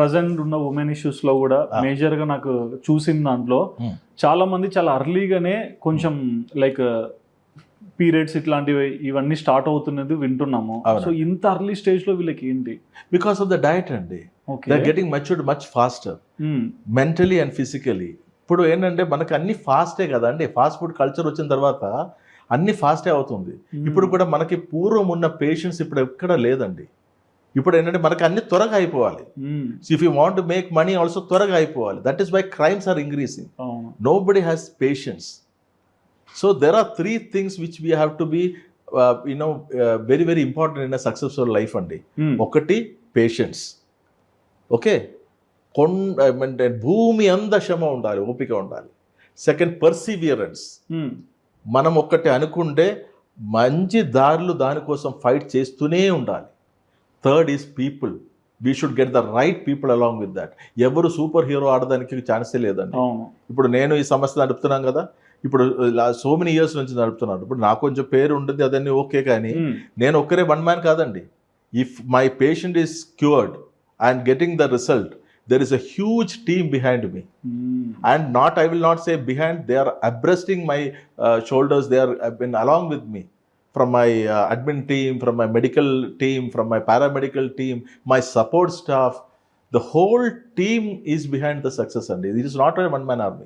Present ఉన్న women issues లో కూడా మేజర్ గా నాకు చూసిన దాంట్లో చాలా మంది చాలా అర్లీగానే కొంచెం లైక్ పీరియడ్స్ ఇట్లాంటివి ఇవన్నీ స్టార్ట్ అవుతున్నది వింటున్నాము. సో ఇంత అర్లీ స్టేజ్ లో వీళ్ళకి ఏంటి? బికాస్ ఆఫ్ ద డయట్ అండి. They are getting matured much faster mentally and physically. ఇప్పుడు ఏంటంటే మనకు అన్ని ఫాస్టే కదా అండి, ఫాస్ట్ ఫుడ్ కల్చర్ వచ్చిన తర్వాత అన్ని ఫాస్టే అవుతుంది. ఇప్పుడు కూడా మనకి పూర్వం ఉన్న పేషెన్స్ ఇప్పుడు ఎక్కడ లేదండి. ఇప్పుడు ఏంటంటే మనకి అన్ని త్వరగా అయిపోవాలి. If you want to make money also త్వరగా అయిపోవాలి. That is why crimes are increasing. Nobody has patience. So there are 3 things which we have to be very very important in a successful life అండి. ఒకటి patience. Okay, అంటే భూమి అంద శ్రమ ఉండాలి, ఓపిక ఉండాలి. Second perseverance. మనం ఒక్కటి అనుకుంటే మంచి దారులు దానికోసం ఫైట్ చేస్తూనే ఉండాలి. Third is people. We should get the right people along with that. ఎవరు సూపర్ హీరో ఆడడానికి ఛాన్సే లేదండి. ఇప్పుడు నేను ఈ సమస్య నడుపుతున్నాను కదా, ఇప్పుడు సో మెనీ ఇయర్స్ నుంచి నడుపుతున్నాను. ఇప్పుడు నాకు కొంచెం పేరు ఉంటుంది అదన్నీ ఓకే, కానీ నేను ఒక్కరే వన్ మ్యాన్ కాదండి. If my patient is cured and getting the result, there is a huge team behind me. And I will not say behind, they are abreasting my shoulders. They have been along with me, from my admin team, from my medical team, from my paramedical team, my support staff. The whole team is behind the success, and it is not a one man army.